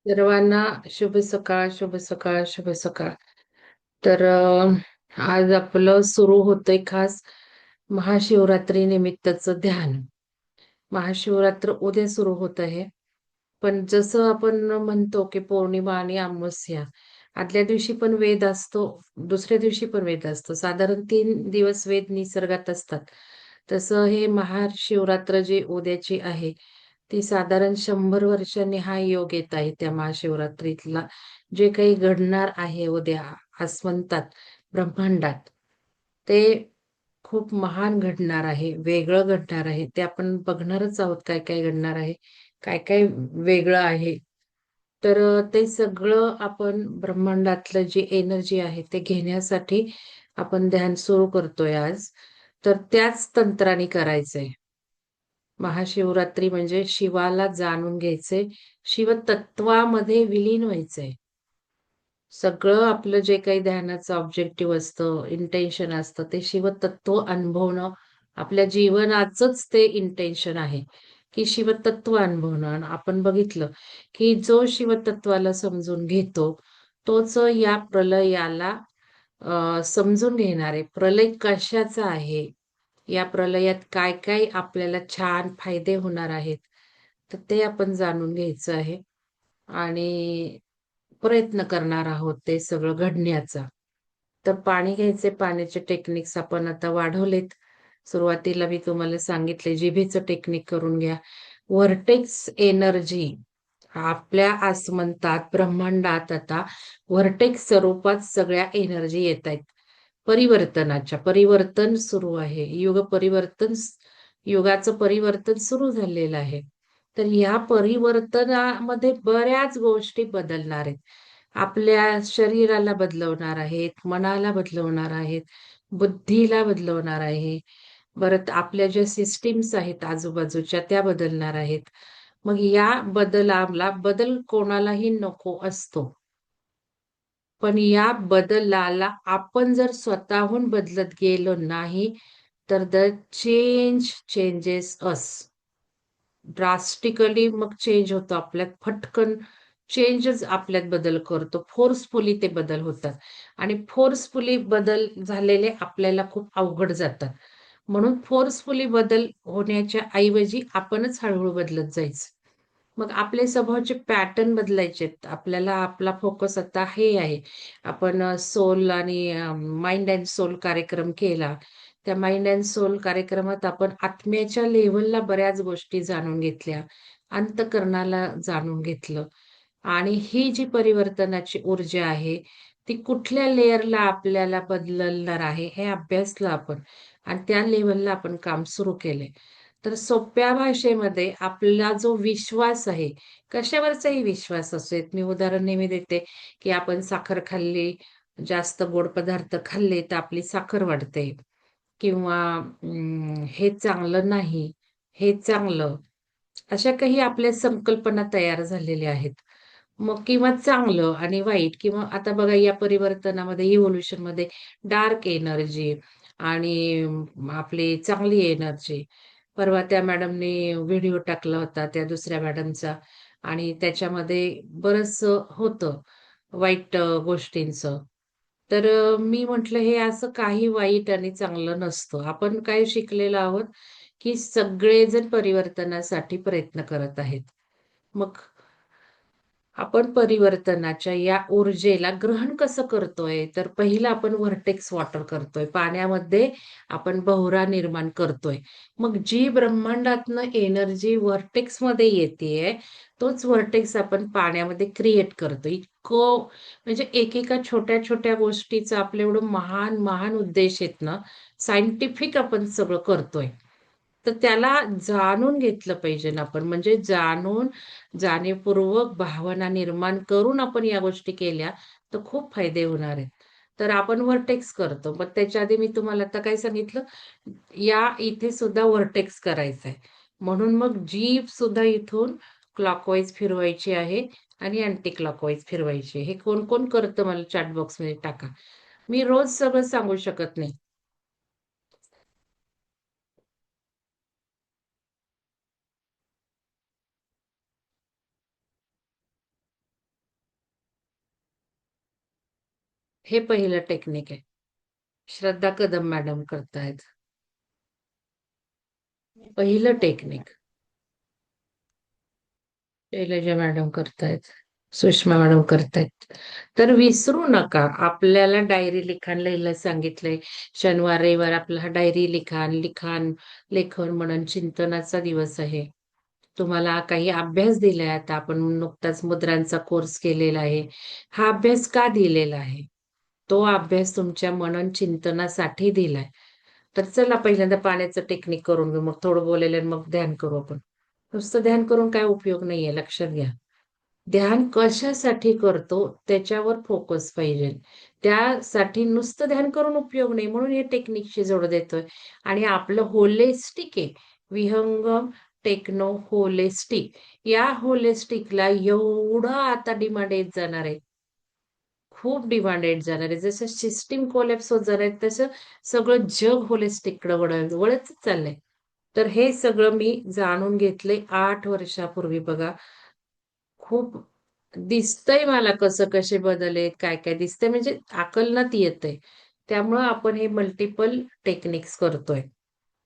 सर्वांना शुभ सकाळ, शुभ सकाळ, शुभ सकाळ. तर आज आपलं सुरू होतंय खास महाशिवरात्री निमित्तचं ध्यान. महाशिवरात्र उद्या सुरू होत आहे. पण जसं आपण म्हणतो, की पौर्णिमा आणि अमावस्या आदल्या दिवशी पण वेद असतो, दुसऱ्या दिवशी पण वेद असतो. साधारण 3 दिवस वेद निसर्गात असतात. तसं हे महाशिवरात्र जी उद्याची आहे, ती साधारण 100 वर्षांनी हा योग येत आहे त्या महाशिवरात्रीतला. जे काही घडणार आहे उद्या आसमंतात, ब्रह्मांडात, ते खूप महान घडणार आहे, वेगळं घडणार आहे. ते आपण बघणारच आहोत काय काय घडणार आहे, काय काय वेगळं आहे. तर ते सगळं आपण ब्रह्मांडातलं जी एनर्जी आहे ते घेण्यासाठी आपण ध्यान सुरू करतोय आज. तर त्याच तंत्राने करायचंय. महाशिवरात्री म्हणजे शिवाला जाणून घ्यायचंय, शिवतत्वामध्ये विलीन व्हायचंय. सगळं आपलं जे काही ध्यानाचं ऑब्जेक्टिव्ह असतं, इंटेन्शन असतं, ते शिवतत्व अनुभवणं, आपल्या जीवनाचंच ते इंटेन्शन आहे, की शिवतत्व अनुभवणं. आणि आपण बघितलं, की जो शिवतत्वाला समजून घेतो, तोच या प्रलयाला समजून घेणार आहे. प्रलय कशाचा आहे? या प्रलयात काय-काय आपल्याला छान फायदे होणार आहेत, तर ते आपण जाणून घ्यायचं आहे. आणि प्रयत्न करणार आहोत ते सगळं घडण्याचा. तर पाणी घ्यायचे, पाण्याचे टेक्निक्स आपण आता वाढवलेत. सुरुवातीला मी तुम्हाला सांगितले जिभेचं टेक्निक करून घ्या. व्हर्टेक्स एनर्जी आपल्या आसमंतात, ब्रह्मांडात आता व्हर्टेक्स स्वरूपात सगळ्या एनर्जी येतायत. परिवर्तन सुरू आहे. युगाचं परिवर्तन सुरू झालेलं आहे. तर ह्या परिवर्तनामध्ये बऱ्याच गोष्टी बदलणार आहेत. आपल्या शरीराला बदलवणार आहेत, मनाला बदलवणार आहेत, बुद्धीला बदलवणार आहे. परत आपल्या ज्या सिस्टीम्स आहेत आजूबाजूच्या त्या बदलणार आहेत. मग या बदल कोणालाही नको असतो. पण या बदलाला आपण जर स्वतःहून बदलत गेलो नाही, तर द चेंजेस अस. ड्रास्टिकली मग चेंज होतो आपल्यात. फटकन चेंजच आपल्यात बदल करतो. फोर्सफुली ते बदल होतात आणि फोर्सफुली बदल झालेले आपल्याला खूप अवघड जातात. म्हणून फोर्सफुली बदल होण्याच्या ऐवजी आपणच हळू बदलत जायचं. मग आपले स्वभावाचे पॅटर्न बदलायचेत. आपल्याला आपला फोकस आता हे आहे. आपण सोल आणि माइंड अँड सोल कार्यक्रम केला. त्या माइंड अँड सोल कार्यक्रमात आपण आत्म्याच्या लेव्हलला बऱ्याच गोष्टी जाणून घेतल्या. अंतःकरणाला जाणून घेतलं आणि ही जी परिवर्तनाची ऊर्जा आहे, ती कुठल्या लेयरला आपल्याला बदलणार आहे, हे अभ्यासलं आपण आणि त्या लेव्हलला आपण काम सुरू केलंय. तर सोप्या भाषेमध्ये आपला जो विश्वास आहे, कशावरचाही विश्वास असू मी उदाहरण नेहमी देते, की आपण साखर खाल्ली, जास्त गोड पदार्थ खाल्ले, तर आपली साखर वाढते किंवा हे चांगलं नाही, हे चांगलं. अशा काही आपल्या संकल्पना तयार झालेल्या आहेत. मग किंवा चांगलं आणि वाईट किंवा आता बघा या परिवर्तनामध्ये, इव्होल्यूशनमध्ये डार्क एनर्जी आणि आपली चांगली एनर्जी. परवा त्या मॅडमनी व्हिडिओ टाकला होता त्या दुसऱ्या मॅडमचा आणि त्याच्यामध्ये बरचसं होतं वाईट गोष्टींचं. तर मी म्हटलं हे असं काही वाईट आणि चांगलं नसतं. आपण काय शिकलेलो आहोत, की सगळेजण परिवर्तनासाठी प्रयत्न करत आहेत. मग आपण परिवर्तनाच्या या ऊर्जेला ग्रहण कसं करतोय? तर पहिलं आपण व्हर्टेक्स वॉटर करतोय. पाण्यामध्ये आपण भोवरा निर्माण करतोय. मग जी ब्रह्मांडातनं एनर्जी व्हर्टेक्समध्ये येतेय, तोच व्हर्टेक्स आपण पाण्यामध्ये क्रिएट करतो. इतकं म्हणजे एकेका छोट्या-छोट्या गोष्टीचं आपलं एवढं महान उद्देश आहेत ना, सायंटिफिक आपण सगळं करतोय. तर त्याला जाणून घेतलं पाहिजे ना आपण. म्हणजे जाणीवपूर्वक भावना निर्माण करून आपण या गोष्टी केल्या, तर खूप फायदे होणार आहेत. तर आपण व्हर्टेक्स करतो. मग त्याच्या आधी मी तुम्हाला आता काय सांगितलं, या इथे सुद्धा व्हर्टेक्स करायचा आहे. म्हणून मग जीभ सुद्धा इथून क्लॉकवाईज फिरवायची आहे आणि अँटी क्लॉकवाईज फिरवायची आहे. हे कोण-कोण करतं मला चॅट बॉक्समध्ये टाका. मी रोज सगळं सांगू शकत नाही. हे पहिलं टेक्निक आहे. श्रद्धा कदम मॅडम करतायत. पहिलं टेक्निक शैलजा मॅडम करतायत. सुषमा मॅडम करतायत. तर विसरू नका, आपल्याला डायरी लिखाण लिहायला सांगितलंय. शनिवार रविवार आपला हा डायरी लेखन म्हणून चिंतनाचा दिवस आहे. तुम्हाला काही अभ्यास दिलाय. आता आपण नुकताच मुद्रांचा कोर्स केलेला आहे. हा अभ्यास का दिलेला आहे? तो अभ्यास तुमच्या मनन चिंतनासाठी दिलाय. तर चला पहिल्यांदा पाण्याचं टेक्निक करून घेऊ, मग थोडं बोलेलं आणि मग ध्यान करू आपण. नुसतं ध्यान करून काय उपयोग नाहीये, लक्षात घ्या. ध्यान कशासाठी करतो त्याच्यावर फोकस पाहिजे. त्यासाठी नुसतं ध्यान करून उपयोग नाही, म्हणून हे टेक्निकशी जोड देतोय. आणि आपलं होलिस्टिक आहे. विहंगम टेक्नो होलिस्टिक. या होलिस्टिकला एवढं आता डिमांड येत जाणार आहे. खूप डिमांड येत जाणार आहे. जसं सिस्टीम कोलॅप्स होत जाणार आहे, तसं सगळं जग होलिस्टिककडे वळत चाललंय. तर हे सगळं मी जाणून घेतले 8 वर्षापूर्वी बघा. खूप दिसतंय मला कसं कसे बदल आहेत, काय काय दिसतंय म्हणजे आकलनात येतंय. त्यामुळं आपण हे मल्टिपल टेक्निक्स करतोय.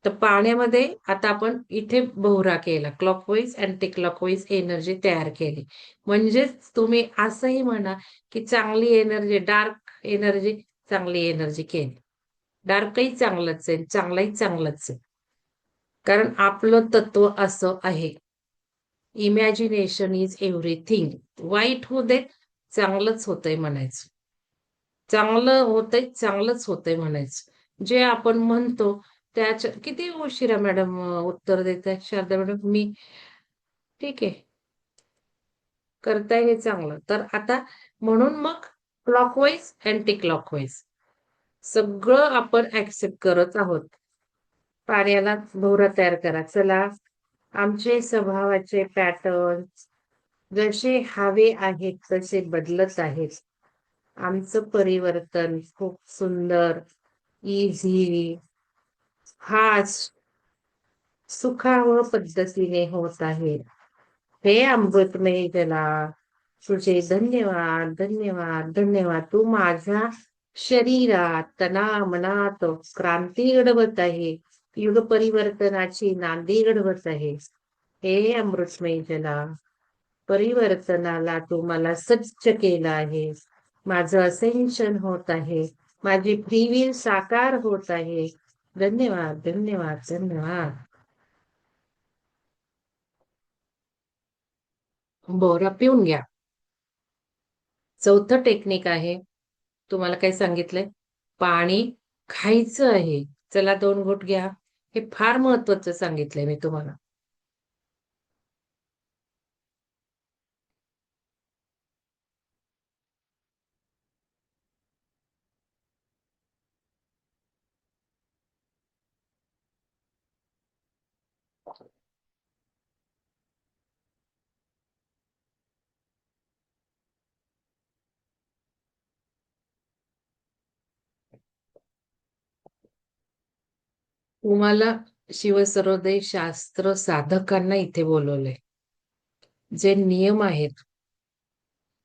तर पाण्यामध्ये आता आपण इथे बोहरा केला. क्लॉकवाईज अँटी क्लॉकवाईज एनर्जी तयार केली. म्हणजेच तुम्ही असंही म्हणा, की चांगली एनर्जी, डार्क एनर्जी, चांगली एनर्जी केली. डार्कही चांगलंच आहे, चांगलाही चांगलंच आहे. कारण आपलं तत्व असं आहे. Imagination is everything. वाईट होऊ देत, चांगलंच होतंय म्हणायचं. चांगलं होतंय, चांगलंच होतंय म्हणायचं. जे आपण म्हणतो त्याच्या किती उशिरा मॅडम उत्तर देत आहेत शारदा मॅडम. मी ठीक आहे, करताय हे चांगलं. तर आता म्हणून मग क्लॉकवाईज, अँटी क्लॉकवाईज सगळं आपण ऍक्सेप्ट करत आहोत. पाण्याला भोवरा तयार करा. चला, आमचे स्वभावाचे पॅटर्न जसे हवे आहेत तसे बदलत आहेत. आमचं परिवर्तन खूप सुंदर, इझी, फास्ट, सुखावह पद्धतीने होत आहे. हे अमृतमय जला, तुझे धन्यवाद, धन्यवाद, धन्यवाद. तू माझ्या शरीरात, मनात क्रांती घडवत आहे. युग परिवर्तनाची नांदी घडवत आहे. हे अमृतमय जला, परिवर्तनाला तू मला सज्ज केलं आहे. माझं असेन्शन होत आहे. माझी फ्री साकार होत आहे. धन्यवाद, धन्यवाद, धन्यवाद. बोरा पिऊन घ्या. चौथं टेक्निक आहे. तुम्हाला काय सांगितलंय? पाणी खायचं आहे. चला 2 घोट घ्या. हे फार महत्वाचं सांगितलंय मी तुम्हाला. तुम्हाला शिवसर्वोदय शास्त्र साधकांना इथे बोलवलंय. जे नियम आहेत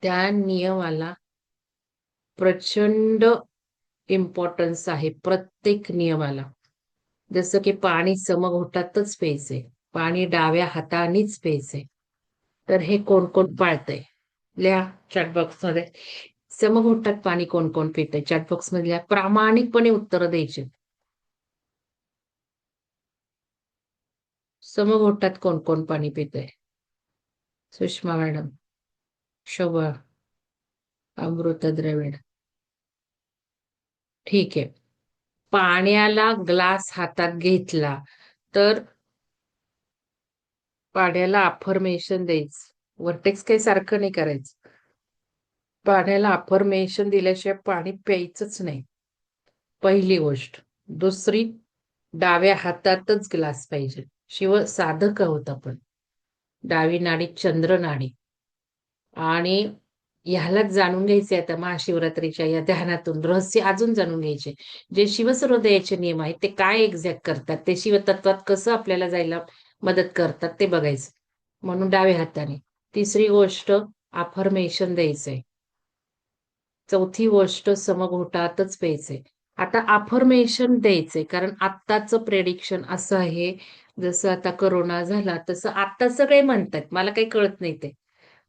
त्या नियमाला प्रचंड इम्पॉर्टन्स आहे. प्रत्येक नियमाला. जसं की पाणी समघोटातच प्यायचंय. पाणी डाव्या हातानेच प्यायचंय. तर हे कोण कोण पाळतंय? लिहा चॅटबॉक्स मध्ये. समघोटात पाणी कोण कोण पितंय? चॅटबॉक्स मध्ये लिहा. प्रामाणिकपणे उत्तर द्यायचे. समघोटात कोण कोण पाणी पितंय? सुषमा मॅडम, शोभा, अमृता द्रविड. ठीक आहे. पाण्याला ग्लास हातात घेतला तर पाण्याला अफर्मेशन द्यायचं. वर्टेक्स काही सारखं नाही करायचं. पाण्याला अफर्मेशन दिल्याशिवाय पाणी प्यायचंच नाही. पहिली गोष्ट. दुसरी, डाव्या हातातच ग्लास पाहिजे. साधक आहोत आपण. डावी नाडी चंद्र नाडी. आणि ह्यालाच जाणून घ्यायचे आता महाशिवरात्रीच्या या ध्यानातून रहस्य अजून जाणून घ्यायचे. जे शिवसर्वोदयाचे नियम आहेत ते काय एक्झॅक्ट करतात, ते शिवतत्वात कसं आपल्याला जायला मदत करतात ते बघायचं. म्हणून डाव्या हाताने. तिसरी गोष्ट, अफर्मेशन द्यायचंय. चौथी गोष्ट समघोटातच प्यायचे. आता अफर्मेशन द्यायचे कारण आत्ताचं प्रेडिक्शन असं आहे, जसं आता कोरोना झाला तसं आता सगळे म्हणतायत. मला काही कळत नाही ते.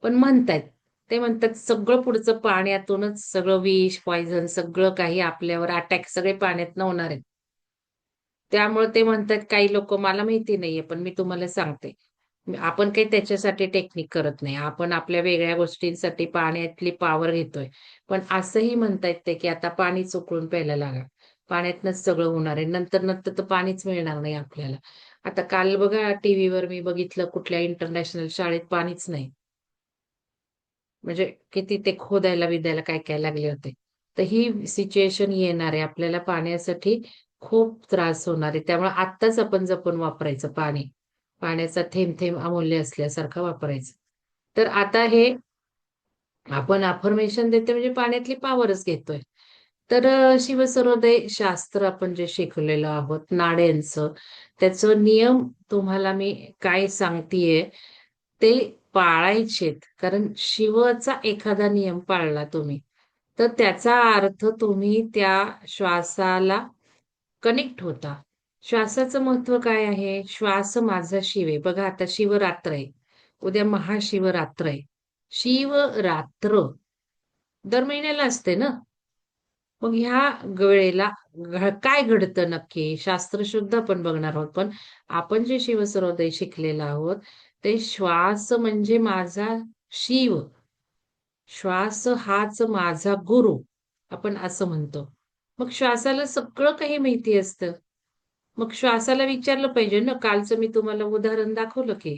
पण म्हणतायत. ते म्हणतात सगळं पुढचं पाण्यातूनच सगळं विष, पॉइझन सगळं काही आपल्यावर अटॅक सगळे पाण्यातनं होणार आहेत. त्यामुळे ते म्हणतात काही लोकं मला माहिती नाहीये, पण मी तुम्हाला सांगते. आपण काही त्याच्यासाठी टेक्निक करत नाही. आपण आपल्या वेगळ्या गोष्टींसाठी पाण्यातली पॉवर घेतोय. पण असंही म्हणता येते, की आता पाणीच उकळून प्यायला लागा. पाण्यातनंच सगळं होणार आहे. नंतर तर पाणीच मिळणार नाही आपल्याला. आता काल बघा टीव्हीवर मी बघितलं कुठल्या इंटरनॅशनल शाळेत पाणीच नाही. म्हणजे किती ते खोदायला-बिदायला काय-काय लागले होते. तर ही सिच्युएशन येणार आहे. आपल्याला पाण्यासाठी खूप त्रास होणार आहे. त्यामुळे आत्ताच आपण जपून वापरायचं पाणी. पाण्याचा थेंब-थेंब अमूल्य असल्यासारखं वापरायचं. तर आता हे आपण अफर्मेशन देतो म्हणजे पाण्यातली पॉवरच घेतोय. तर शिवसर्वोदय शास्त्र आपण जे शिकलेलो आहोत नाड्यांचं, त्याचं नियम तुम्हाला मी काय सांगतीये, ते पाळायचेत. कारण शिवचा एखादा नियम पाळला तुम्ही, तर त्याचा अर्थ तुम्ही त्या श्वासाला कनेक्ट होता. श्वासाचं महत्त्व काय आहे? श्वास माझा शिव आहे. बघा आता शिवरात्र आहे. उद्या महाशिवरात्र आहे. शिवरात्र दर महिन्याला असते ना. मग ह्या वेळेला काय घडतं नक्की? शास्त्रशुद्ध आपण बघणार आहोत. पण आपण जे शिवसर्वोदय शिकलेलो आहोत, ते श्वास म्हणजे माझा शिव. श्वास हाच माझा गुरु. आपण असं म्हणतो. मग श्वासाला सगळं काही माहिती असतं. मग श्वासाला विचारलं पाहिजे ना, कालचं मी तुम्हाला उदाहरण दाखवलं की.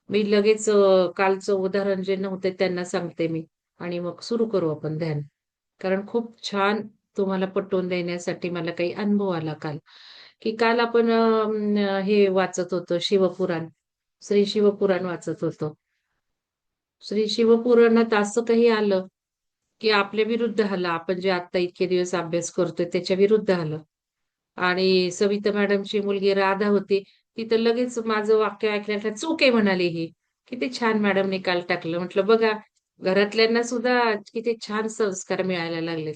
मी लगेच कालचं उदाहरण जे नव्हते त्यांना सांगते मी आणि मग सुरू करू आपण ध्यान. कारण खूप छान तुम्हाला पटवून देण्यासाठी मला काही अनुभव आला काल, की काल आपण हे वाचत होतो शिवपुराण. श्री शिवपुराण वाचत होतो. श्री शिवपुराणात असं काही आलं, की आपल्या विरुद्ध आलं. आपण जे आता इतके दिवस अभ्यास करतोय त्याच्या विरुद्ध आलं. आणि सविता मॅडमची मुलगी राधा होती. ती तर लगेच माझं वाक्य ऐकल्यानंतर चूक आहे म्हणाली ही. किती छान मॅडम निकाल टाकलं. म्हटलं बघा घरातल्यांना सुद्धा किती छान संस्कार मिळायला लागलेत.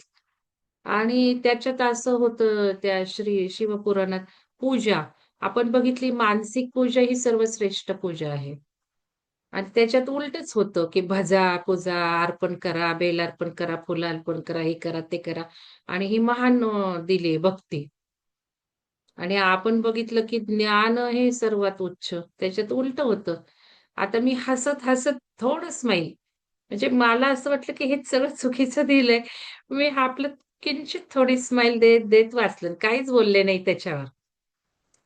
आणि त्याच्यात असं होतं त्या श्री शिवपुराणात पूजा. आपण बघितली मानसिक पूजा ही सर्वश्रेष्ठ पूजा आहे. आणि त्याच्यात उलटच होतं, की भजा-पूजा अर्पण करा, बेल अर्पण करा, फुलं अर्पण करा, हे करा, ते करा आणि ही महान दिली भक्ती. आणि आपण बघितलं, की ज्ञान हे सर्वात उच्च. त्याच्यात उलटं होतं. आता मी हसत-हसत थोडं स्माईल म्हणजे मला असं वाटलं, की हे सगळं चुकीचं दिलंय. मी आपलं किंचित थोडी स्माईल देत वाचलं. काहीच बोलले नाही त्याच्यावर.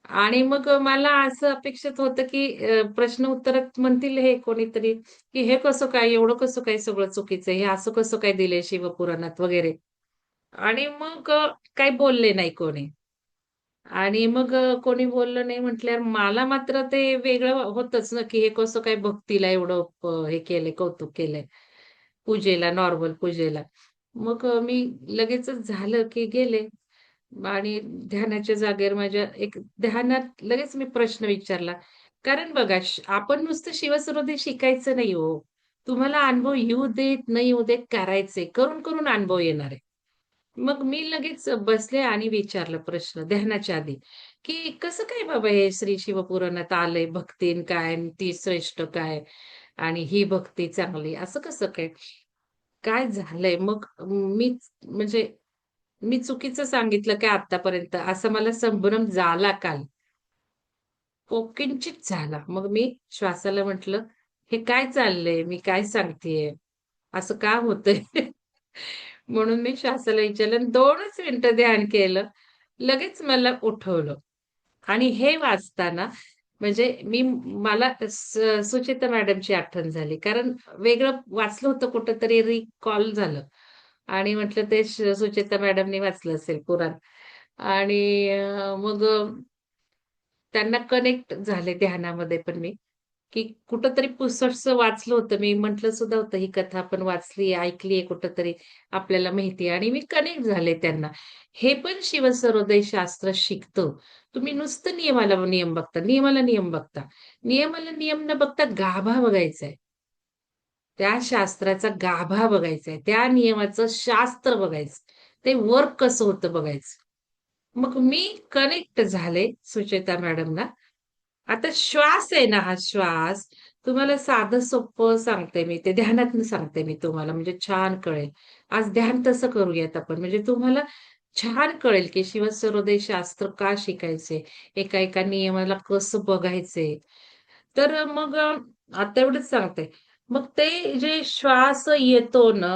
आणि मग मला असं अपेक्षित होतं, की प्रश्न उत्तरात म्हणतील हे कोणीतरी, की "हे कसं काय? एवढं कसं काय सगळं चुकीचं आहे? हे असं कसं काय दिलंय शिवपुराणात?" वगैरे. आणि मग काही बोलले नाही कोणी. आणि मग कोणी बोललं नाही म्हटल्यावर मला मात्र ते वेगळं होतंच ना, की हे कसं काय भक्तीला एवढं हे केलंय, कौतुक केलंय. पूजेला, नॉर्मल पूजेला. मग मी लगेचच झालं, की गेले आणि ध्यानाच्या जागेवर माझ्या एक ध्यानात लगेच मी प्रश्न विचारला. कारण बघा आपण नुसतं शिवसरोधी शिकायचं नाही हो. तुम्हाला अनुभव येऊ देत, नाही येऊ देत करायचंय. करून अनुभव येणार आहे. मग मी लगेच बसले आणि विचारलं प्रश्न ध्यानाच्या आधी, की कसं काय बाबा हे श्री शिवपुराणात आलंय भक्ती न काय आणि ती श्रेष्ठ काय आणि ही भक्ती चांगली असं कसं काय? काय झालंय? मग मीच म्हणजे मी चुकीचं सांगितलं काय आत्तापर्यंत असं मला संभ्रम झाला काल. किंचित झाला. मग मी श्वासाला म्हटलं, "हे काय चाललंय? मी काय सांगतेय? असं का होतंय?" म्हणून मी श्वासाला विचारलं आणि 2च मिनिटं ध्यान केलं. लगेच मला उठवलं आणि हे वाचताना म्हणजे मला सुचेता मॅडमची आठवण झाली. कारण वेगळं वाचलं होतं कुठेतरी रिकॉल झालं आणि म्हटलं ते सुचेता मॅडमनी वाचलं असेल पुराण आणि मग त्यांना कनेक्ट झाले ध्यानामध्ये पण मी, की कुठेतरी पुसटसं वाचलं होतं. मी म्हटलं सुद्धा होतं, ही कथा आपण वाचली आहे, ऐकली आहे कुठेतरी आपल्याला माहिती आहे आणि मी कनेक्ट झाले त्यांना. हे पण शिवसर्वोदय शास्त्र शिकतं. तुम्ही नुसतं नियमाला नियम बघता, नियमाला नियम बघता. नियमाला नियम न बघता गाभा बघायचा आहे. त्या शास्त्राचा गाभा बघायचा आहे. त्या नियमाचं शास्त्र बघायचं. ते वर्क कसं होतं बघायचं. मग मी कनेक्ट झाले सुचेता मॅडमला. आता श्वास आहे ना हा श्वास, तुम्हाला साधं सोपं सांगते मी, ते ध्यानातनं सांगते मी तुम्हाला म्हणजे छान कळेल. आज ध्यान तसं करूयात आपण म्हणजे तुम्हाला छान कळेल, की शिवसरोदय शास्त्र का शिकायचे, एका एका नियमाला कसं बघायचंय. तर मग आता एवढंच सांगते. मग ते जे श्वास येतो ना,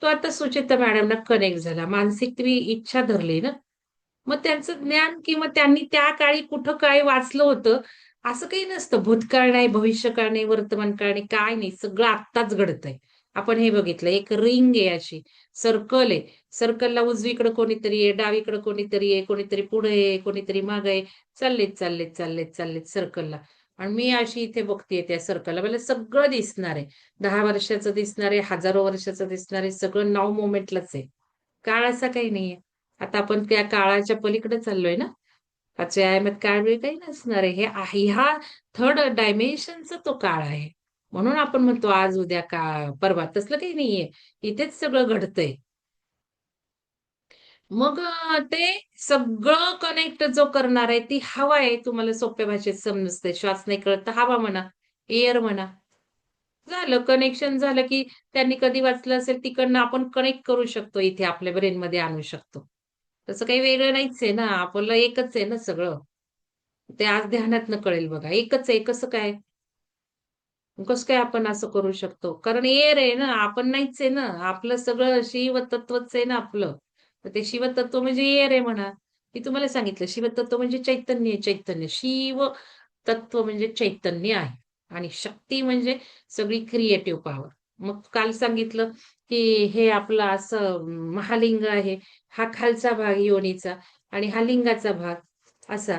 तो आता सुचेता मॅडमला कनेक्ट झाला. मानसिक तुम्ही इच्छा धरली ना, मग त्यांचं ज्ञान किंवा त्यांनी त्या काळी कुठं काय वाचलं होतं, असं काही नसतं. भूतकाळ नाही, भविष्यकाळ नाही, वर्तमानकाळ नाही, काय नाही. सगळं आत्ताच घडतंय. आपण हे बघितलं. एक रिंग आहे अशी, सर्कल आहे. सर्कलला उजवीकडे कोणीतरी आहे, डावीकडे कोणीतरी आहे, कोणीतरी पुढे आहे, कोणीतरी मागे आहे. चाललेत, चाललेत, चाललेत, चाललेत सर्कलला. आणि मी अशी इथे बघतेय त्या सर्कलला. मला सगळं दिसणार आहे. 10 वर्षाचं दिसणार आहे, हजारो वर्षाचं दिसणार आहे. सगळं नाव मोमेंटलाच आहे. काळ असा काही नाहीये. आता आपण त्या काळाच्या पलीकडे चाललोय ना. आजच्या आयामात काळ वेळ काही नसणार आहे. हे आहे ह्या थर्ड डायमेन्शनचा तो काळ आहे. म्हणून आपण म्हणतो आज, उद्या, परवा तसलं काही नाहीये. इथेच सगळं घडतंय. मग ते सगळं कनेक्ट जो करणार आहे ती हवा आहे. तुम्हाला सोप्या भाषेत समजते. श्वास नाही कळत तर हवा म्हणा, एअर म्हणा. झालं कनेक्शन झालं, की त्यांनी कधी वाचलं असेल तिकडनं आपण कनेक्ट करू शकतो इथे आपल्या ब्रेनमध्ये आणू शकतो. तसं काही वेगळं नाहीच आहे ना. आपलं एकच आहे ना सगळं. ते आज ध्यानातनं कळेल बघा. एकच आहे कसं काय? कसं काय आपण असं करू शकतो? कारण एअर आहे ना, आपण नाहीच आहे ना. आपलं सगळं शिवतत्वच आहे ना आपलं. तर ते शिवतत्व म्हणजे एअर आहे म्हणा. मी तुम्हाला सांगितलं शिवतत्व म्हणजे चैतन्य आहे, चैतन्य. शिव तत्व म्हणजे चैतन्य आहे आणि शक्ती म्हणजे सगळी क्रिएटिव्ह पॉवर. मग काल सांगितलं, की हे आपलं असं महालिंग आहे. हा खालचा भाग योनीचा आणि हा लिंगाचा भाग असा.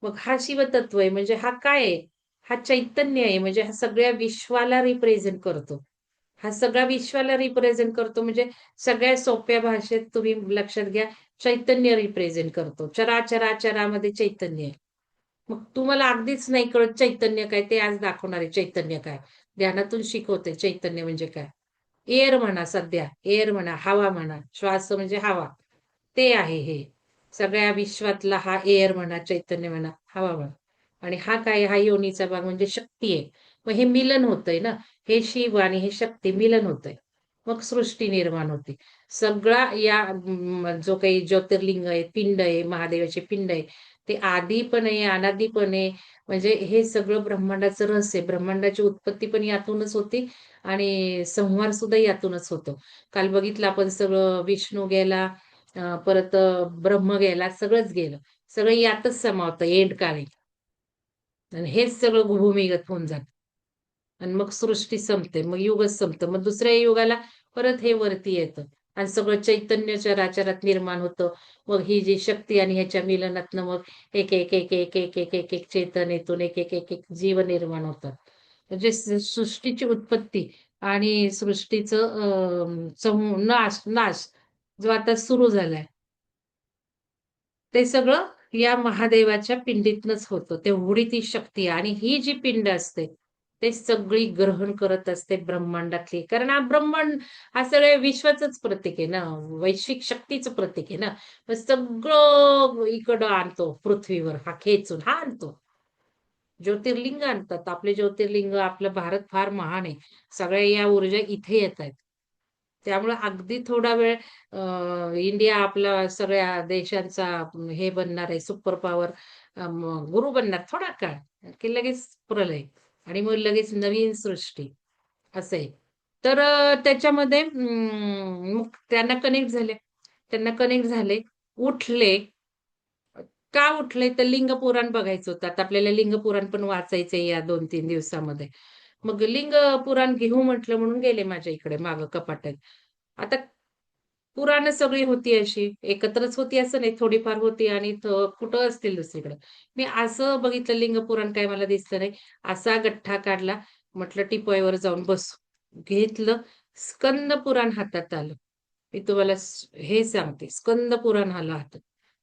मग हा शिवतत्व आहे म्हणजे हा काय आहे? हा चैतन्य आहे म्हणजे हा सगळ्या विश्वाला रिप्रेझेंट करतो. हा सगळ्या विश्वाला रिप्रेझेंट करतो म्हणजे सगळ्या सोप्या भाषेत तुम्ही लक्षात घ्या, चैतन्य रिप्रेझेंट करतो. चराचराचरामध्ये चैतन्य आहे. मग तुम्हाला अगदीच नाही कळत चैतन्य काय, ते आज दाखवणार आहे चैतन्य काय. ध्यानातून शिकवते चैतन्य म्हणजे काय. एअर म्हणा सध्या, एअर म्हणा, हवा म्हणा, श्वास म्हणजे हवा. ते आहे हे. सगळ्या विश्वातला हा एअर म्हणा, चैतन्य म्हणा, हवा म्हणा. आणि हा काय, हा योनीचा भाग म्हणजे शक्ती आहे. मग हे मिलन होतंय ना. हे शिव आणि हे शक्ती मिलन होतंय. मग सृष्टी निर्माण होते. सगळा या जो काही ज्योतिर्लिंग आहे, पिंड आहे, महादेवाचे पिंड आहे, ते आदी पण आहे, अनादी पण आहे. म्हणजे हे सगळं ब्रह्मांडाचं रहस्य आहे. ब्रह्मांडाची उत्पत्ती पण यातूनच होती आणि संहार सुद्धा यातूनच होतो. काल बघितलं आपण सगळं विष्णू गेला, परत ब्रह्म गेला, सगळंच गेलं. सगळं यातच समावतं एंड काळी आणि हेच सगळं भूमिगत होऊन जातं. आणि मग सृष्टी संपते. मग युगच संपतं. मग दुसऱ्या युगाला परत हे वरती येतं आणि सगळं चैतन्य चराचरात निर्माण होतं. मग ही जी शक्ती आणि ह्याच्या मिलनातनं मग एक, एक, एक, एक, एक, एक, एक, एक चेतनेतून एक, एक, एक, एक जीव निर्माण होतात. म्हणजे सृष्टीची उत्पत्ती आणि सृष्टीचं नाश नाश जो आता सुरू झालाय. ते सगळं या महादेवाच्या पिंडीतनंच होतं. तेवढी ती शक्ती आहे आणि ही जी पिंड असते, ते सगळी ग्रहण करत असते ब्रह्मांडातली. कारण हा ब्रह्मांड हा सगळ्या विश्वाचंच प्रतीक आहे ना, वैश्विक शक्तीचं प्रतीक आहे ना. मग सगळं इकडं आणतो पृथ्वीवर हा खेचून हा आणतो. ज्योतिर्लिंग आणतात. आपले ज्योतिर्लिंग, आपला भारत फार महान आहे. सगळ्या या ऊर्जा इथे येतायत. त्यामुळे अगदी थोडा वेळ इंडिया आपला सगळ्या देशांचा हे बनणार आहे, सुपर पॉवर गुरु बनणार थोडा काळ, की लगेच प्रलय आणि मग लगेच नवीन सृष्टी असं आहे. तर त्याच्यामध्ये मग त्यांना कनेक्ट झाले. त्यांना कनेक्ट झाले, उठले. का उठले? तर लिंगपुराण बघायचं होतं. आता आपल्याला लिंगपुराण पण वाचायचंय या 2-3 दिवसामध्ये. मग लिंगपुराण घेऊ म्हटलं म्हणून गेले माझ्या इकडे मागं कपाटात. आता पुराणं सगळी होती अशी, एकत्रच होती असं नाही, थोडीफार होती आणि कुठं असतील दुसरीकडे. मी असं बघितलं लिंगपुराण काय मला दिसलं नाही. असा गठ्ठा काढला. म्हटलं टिपॉयवर जाऊन बसू. घेतलं. स्कंद पुराण हातात आलं. मी तुम्हाला हे सांगते, स्कंद पुराण आलं हातात.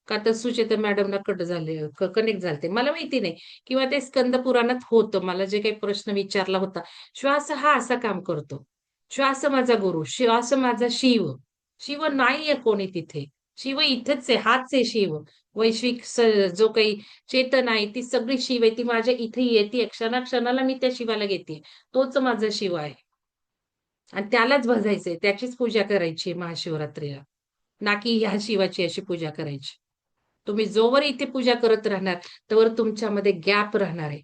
का तर सुचेता मॅडमना कट झाले, कनेक्ट झालते मला माहिती नाही. किंवा ते स्कंद पुराणात होतं. मला जे काही प्रश्न विचारला होता. श्वास हा असा काम करतो. श्वास माझा गुरु, श्वास माझा शिव. शिव नाहीये कोणी तिथे. शिव इथेच आहे, हाच आहे शिव. वैश्विक जो काही चेतन आहे ती सगळी शिव आहे. ती माझ्या इथे येते. क्षणाक्षणाला मी त्या शिवाला घेते. तोच माझा शिव आहे. आणि त्यालाच भजायचंय. त्याचीच पूजा करायची महाशिवरात्रीला. ना की ह्या शिवाची अशी पूजा करायची. तुम्ही जोवर इथे पूजा करत राहणार, तोवर तुमच्यामध्ये गॅप राहणार आहे.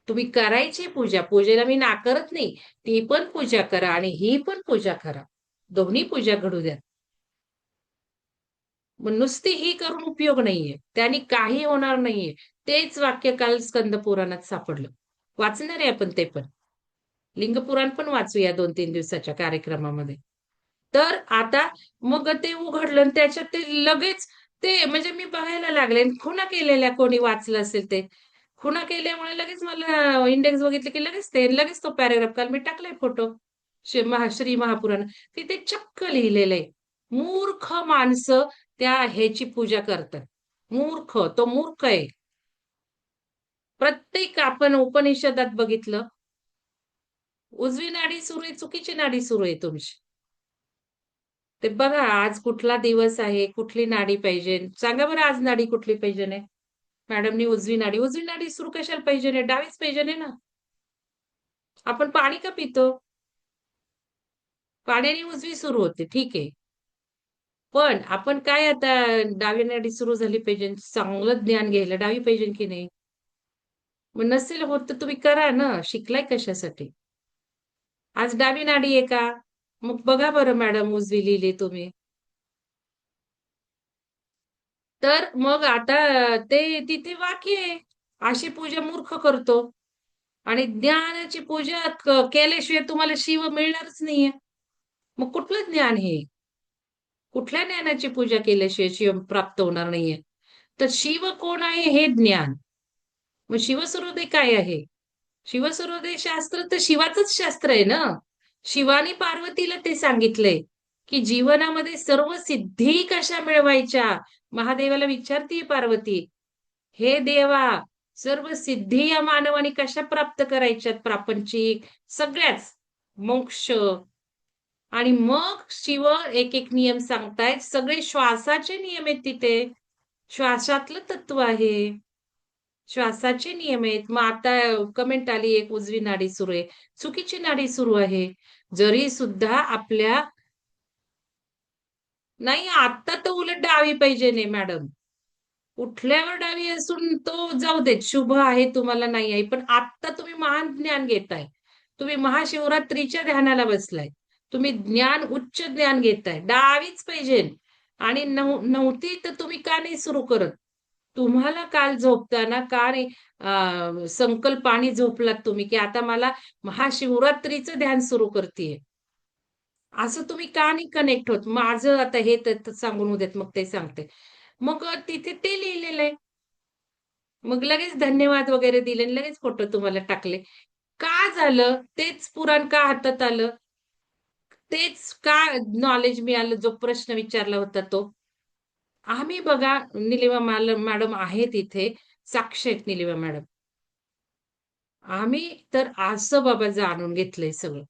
तुम्ही करायची पूजा. पूजेला मी नाकारत नाही. ती पण पूजा करा आणि ही पण पूजा करा. दोन्ही पूजा घडू द्या. मग नुसती ही करून उपयोग नाहीये. त्याने काही होणार नाहीये. तेच वाक्य काल स्कंद पुराणात सापडलं. वाचणार आहे आपण ते पण. लिंगपुराण पण वाचूया 2-3 दिवसाच्या कार्यक्रमामध्ये. तर आता मग ते उघडलं आणि त्याच्यात ते लगेच ते म्हणजे मी बघायला लागले खुणा केलेल्या कोणी वाचलं असेल ते. खुणा केल्यामुळे लगेच मला इंडेक्स बघितलं की लगेच तो पॅराग्राफ काल मी टाकलाय फोटो. श्री महापुराण. तिथे चक्क लिहिलेलं आहे. मूर्ख माणसं त्या ह्याची पूजा करतात. मूर्ख, तो मूर्ख आहे. प्रत्येक आपण उपनिषदात बघितलं, उजवी नाडी सुरू आहे, चुकीची नाडी सुरू आहे तुमची. ते बघा आज कुठला दिवस आहे, कुठली नाडी पाहिजे. सांगा बरं आज नाडी कुठली पाहिजे नाही. मॅडमनी उजवी नाडी सुरू कशाला पाहिजे नाही, डावीच पाहिजे नाही ना. आपण पाणी का पितो? पाण्याने उजवी सुरू होते, ठीक आहे. पण आपण काय आता डावी नाडी सुरू झाली पाहिजे, चांगलं ज्ञान घ्यायला डावी पाहिजे की नाही? मग नसेल होत तर तुम्ही करा ना, शिकलाय कशासाठी? आज डावी नाडी आहे का? मग बघा बरं मॅडम उजवी लिहिली तुम्ही. तर मग आता ते तिथे वाक्य आहे. अशी पूजा मूर्ख करतो. आणि ज्ञानाची पूजा केल्याशिवाय तुम्हाला शिव मिळणारच नाहीये. मग कुठलं ज्ञान हे? कुठल्या ज्ञानाची पूजा केल्याशिवाय शिव प्राप्त होणार नाहीये? तर शिव कोण आहे हे ज्ञान. मग शिवसुरोदय काय आहे? शिवसुरोदय शास्त्र तर शिवाचंच शास्त्र आहे ना. शिवानी पार्वतीला ते सांगितलंय, की जीवनामध्ये सर्व सिद्धी कशा मिळवायच्या? महादेवाला विचारतीये पार्वती. हे देवा, सर्व सिद्धी या मानवाने कशा प्राप्त करायच्यात प्रापंचिक सगळ्याच मोक्ष आणि मग शिव एक एक नियम सांगतायत. सगळे श्वासाचे नियम आहेत तिथे. श्वासातलं तत्व आहे. श्वासाचे नियम आहेत. मग आता कमेंट आली एक उजवी नाडी सुरू आहे. चुकीची नाडी सुरू आहे. जरी सुद्धा आपल्या नाही आता तर उलट डावी पाहिजे नाही मॅडम. उठल्यावर डावी असून तो जाऊ देत. शुभ आहे तुम्हाला नाही आहे. पण आत्ता तुम्ही महान ज्ञान घेताय. तुम्ही महाशिवरात्रीच्या ध्यानाला बसलाय. तुम्ही उच्च ज्ञान घेताय. डावीच पाहिजे. आणि नव्हती तर तुम्ही का नाही सुरू करत? तुम्हाला काल झोपताना का नाही संकल्प आणि झोपलात तुम्ही, की आता मला महाशिवरात्रीचं ध्यान सुरू करतेय. असं तुम्ही का नाही कनेक्ट होत? माझं आता हे तर सांगून उद्यात मग ते सांगते. मग तिथे ते लिहिलेलं आहे. मग लगेच धन्यवाद वगैरे दिले आणि लगेच फोटो तुम्हाला टाकले. का झालं? तेच पुराण का हातात आलं? तेच का नॉलेज मिळालं जो प्रश्न विचारला होता तो? आम्ही बघा निलिमा मॅडम आहेत इथे. साक्ष आहेत निलिमा मॅडम. आम्ही तर असं बाबा जाणून घेतलंय सगळं.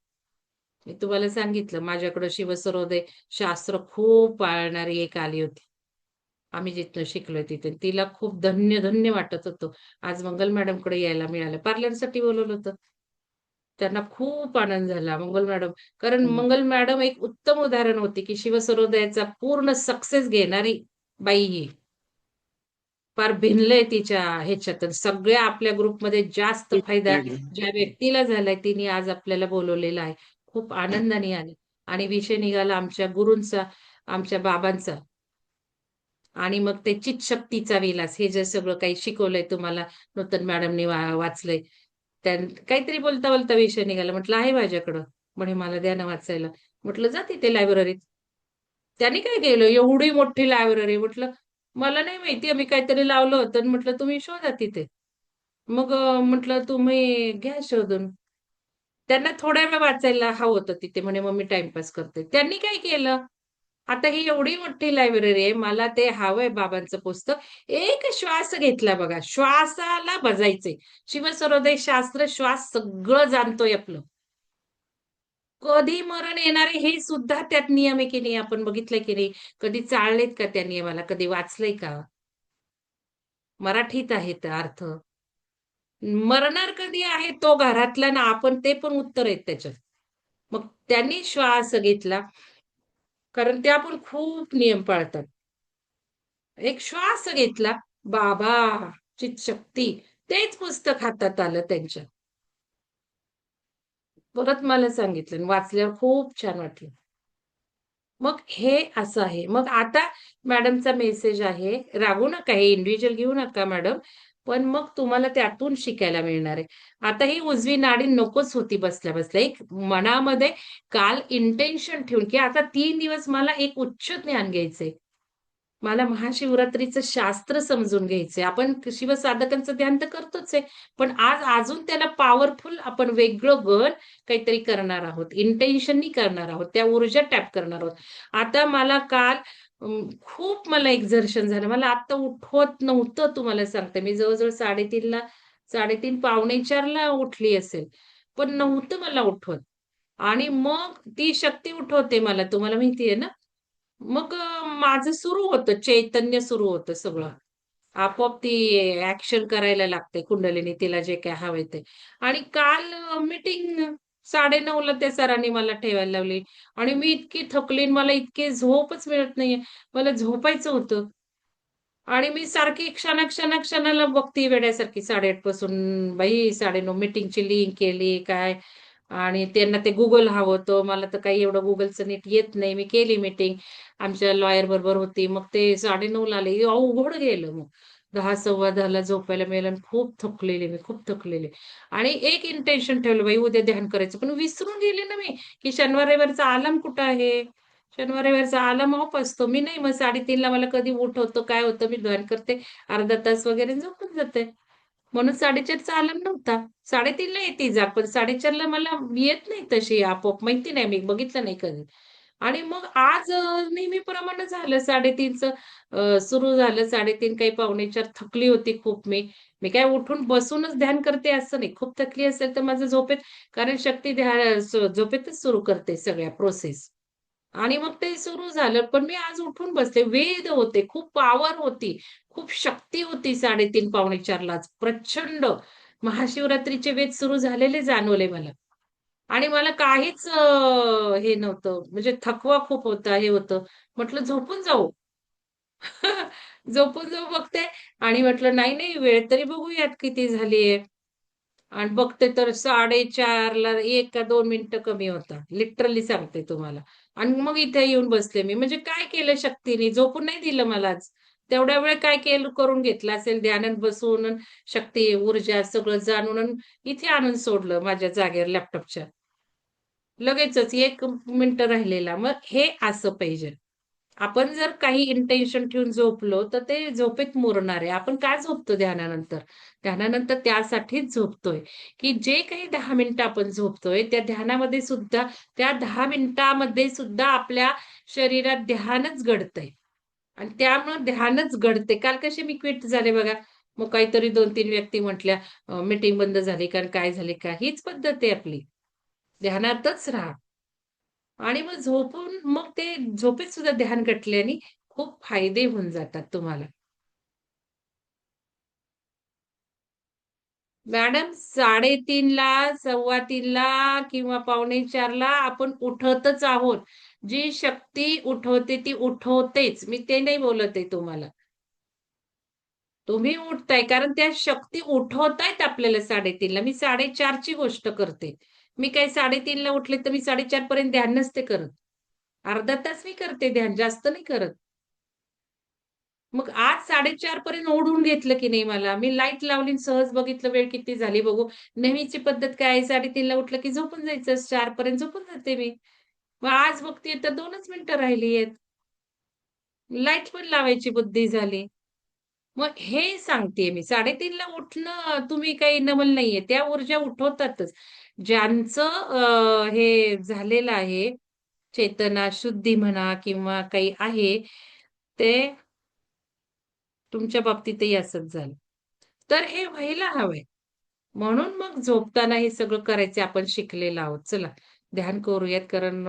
मी तुम्हाला सांगितलं माझ्याकडं शिवसरोदय शास्त्र खूप पाळणारी एक आली होती. आम्ही जिथनं शिकलोय तिथे. तिला खूप धन्य वाटत होतं. आज मंगल मॅडमकडे यायला मिळालं. पार्लरसाठी बोलवलं होतं. त्यांना खूप आनंद झाला मंगल मॅडम. कारण मंगल मॅडम एक उत्तम उदाहरण होती, की शिवसरोदयाचा पूर्ण सक्सेस घेणारी बाई ही. फार भिनलंय तिच्या ह्याच्यातून. सगळ्या आपल्या ग्रुपमध्ये जास्त फायदा ज्या व्यक्तीला झालाय तिने आज आपल्याला बोलवलेला आहे. खूप आनंदाने आले. आणि विषय निघाला आमच्या गुरूंचा, आमच्या बाबांचा. आणि मग ते चितशक्तीचा विलास हे जे सगळं काही शिकवलंय तुम्हाला नूतन मॅडमनी वाचलंय. काहीतरी बोलता बोलता विषय निघाला. म्हटलं आहे माझ्याकडं. म्हणे मला द्या ना वाचायला. म्हटलं जा तिथे लायब्ररीत. त्यांनी काय केलं एवढी मोठी लायब्ररी. म्हटलं मला नाही माहिती मी काहीतरी लावलं होतं आणि म्हटलं तुम्ही शोधा तिथे. मग म्हटलं तुम्ही घ्या शोधून. त्यांना थोड्या वेळ वाचायला हवं होतं तिथे म्हणे मग मी टाइमपास करते. त्यांनी काय केलं आता ही एवढी मोठी लायब्ररी आहे. मला ते हवंय बाबांचं पुस्तक. एक श्वास घेतला बघा, श्वासाला बजायचंय. शिवसरोदय शास्त्र श्वास सगळं जाणतोय आपलं. कधी मरण येणार आहे हे सुद्धा त्यात नियम आहे की नाही आपण बघितलंय की नाही? कधी चाळलेत का त्या नियमाला? कधी वाचलंय का? मराठीत आहेत अर्थ. मरणार कधी आहे तो घरातला ना आपण ते पण उत्तर आहेत त्याच्यात. मग त्यांनी श्वास घेतला, कारण त्या पण खूप नियम पाळतात. एक श्वास घेतला, बाबाची शक्ती. तेच पुस्तक हातात आलं त्यांच्या. परत मला सांगितलं आणि वाचल्यावर खूप छान वाटलं. मग हे असं आहे. मग आता मॅडमचा मेसेज आहे, रागवू नका, हे इंडिव्हिज्युअल घेऊ नका मॅडम. पण मग तुम्हाला त्यातून शिकायला मिळणार आहे. आता ही उजवी नाडी नकोच होती बसल्या-बसल्या. एक मनामध्ये काल इंटेन्शन ठेवून, की आता 3 दिवस मला एक उच्च ज्ञान घ्यायचंय. मला महाशिवरात्रीचं शास्त्र समजून घ्यायचंय. आपण शिवसाधकांचं ध्यान तर करतोच आहे. पण आज अजून त्याला पॉवरफुल आपण वेगळं काहीतरी करणार आहोत. इंटेन्शननी करणार आहोत. त्या ऊर्जा टॅप करणार आहोत. आता मला काल खूप मला एक्झर्शन झालं. मला आत्ता उठवत नव्हतं तुम्हाला सांगते. मी जवळ-जवळ 3:30ला 3:30 पावणे 4ला उठली असेल. पण नव्हतं मला उठवत. आणि मग ती शक्ती उठवते मला तुम्हाला माहिती आहे ना? मग माझं सुरू होतं, चैतन्य सुरू होतं सगळं. आपोआप ती ॲक्शन करायला लागते कुंडलिनी तिला जे काही हवंय ते. आणि काल मीटिंग 9:30ला त्या सरांनी मला ठेवायला लावली आणि मी इतकी थकली आणि मला इतकी झोपच मिळत नाहीये. मला झोपायचं होतं. आणि मी सारखी क्षणाला बघते वेड्यासारखी 8:30 पासून बाई 9:30 मीटिंगची लिंक केली काय आणि त्यांना ते Google हवं होतं. मला तर काही एवढं Googleचं नीट येत नाही. मी केली मीटिंग. आमच्या लॉयर बरोबर होती. मग ते 9:30ला आले. अवघड गेलं मग. 10 10:15ला झोपायला मिळालं आणि खूप थकलेली मी, खूप थकलेली. आणि एक इंटेन्शन ठेवलं बाई उद्या ध्यान करायचं. पण विसरून गेले ना मी, की शनिवार रविवारचा अलार्म कुठं आहे? शनिवार रविवारचा अलार्म ऑफ असतो. मी नाही मग 3:30ला मला कधी उठवतं, काय होतं, मी ध्यान करते. अर्धा तास वगैरे झोपून जाते. म्हणून 4:30चा अलार्म नव्हता. 3:30ला येते जाग, पण 4:30ला मला येत नाही तशी आपोआप. माहिती नाही, मी बघितलं नाही कधी. आणि मग आज नेहमीप्रमाणे झालं 3:30चं सुरू झालं. 3:30 काही पावणे 4 थकली होती खूप मी. मी काय उठून बसूनच ध्यान करते असं नाही. खूप थकली असेल तर माझं झोपेत कारण शक्ती झोपेतच सुरू करते सगळ्या प्रोसेस. आणि मग ते सुरू झालं. पण मी आज उठून बसले. वेद होते, खूप पॉवर होती, खूप शक्ती होती 3:30 पावणे 4लाच. प्रचंड महाशिवरात्रीचे वेद सुरू झालेले जाणवले मला. आणि मला काहीच हे नव्हतं, म्हणजे थकवा खूप होता, हे होतं. म्हटलं झोपून जाऊ. झोपून जाऊ बघते आणि म्हटलं नाही, नाही वेळ तरी बघूयात किती झालीये. आणि बघते तर 4:30ला 1 का 2 मिनिटं कमी होता. लिटरली सांगते तुम्हाला. आणि मग इथे येऊन बसले मी. म्हणजे काय केलं शक्तीने? झोपून नाही दिलं मला आज. तेवढ्या वेळ काय केलं करून घेतलं असेल ध्यानात बसून शक्ती, ऊर्जा सगळं जाणून इथे आणून सोडलं माझ्या जागेवर लॅपटॉपच्या. लगेचच 1 मिनिटं राहिलेला. मग हे असं पाहिजे. आपण जर काही इंटेन्शन ठेवून झोपलो, तर ते झोपेत मुरणार आहे. आपण का झोपतो ध्यानानंतर? ध्यानानंतर त्यासाठीच झोपतोय, की जे काही 10 मिनिटं आपण झोपतोय, त्या ध्यानामध्ये सुद्धा त्या 10 मिनिटामध्ये सुद्धा आपल्या शरीरात ध्यानच घडतंय आणि त्यामुळं ध्यानच घडते. काल कसे मी क्विट झाले बघा. मग काहीतरी 2-3 व्यक्ती म्हटल्या, मीटिंग बंद झाली का? काय झाली का? हीच पद्धत आहे आपली. ध्यानातच राहा. आणि मग झोपून मग ते झोपेत सुद्धा ध्यान घटल्याने खूप फायदे होऊन जातात तुम्हाला. मॅडम 3:30ला, 3:15ला किंवा पावणे 4ला आपण उठतच आहोत. जी शक्ती उठवते ती उठवतेच. मी ते नाही बोलत आहे तुम्हाला. तुम्ही उठताय कारण त्या शक्ती उठवतायत आपल्याला 3:30ला. मी 4:30ची गोष्ट करते. मी काही 3:30ला उठले तर मी 4:30 पर्यंत ध्यान नसते करत. अर्धा तास मी करते ध्यान, जास्त नाही करत. मग आज 4:30 पर्यंत ओढून घेतलं की नाही मला. मी लाईट लावली आणि सहज बघितलं वेळ किती झाली बघू. नेहमीची पद्धत काय आहे 3:30ला उठलं की झोपून जायचं. 4 पर्यंत झोपून जाते मी. मग आज बघतेय तर 2च मिनिटं राहिली आहेत. लाईट पण लावायची बुद्धी झाली. मग हे सांगतेय मी 3:30ला उठणं तुम्ही काही नवल नाहीये. त्या ऊर्जा उठवतातच. ज्यांचं हे झालेलं आहे चेतना, शुद्धी म्हणा किंवा काही आहे, ते तुमच्या बाबतीतही असंच झालं. तर हे व्हायला हवंय. म्हणून मग झोपताना हे सगळं करायचे आपण शिकलेलो आहोत. चला ध्यान करूयात कारण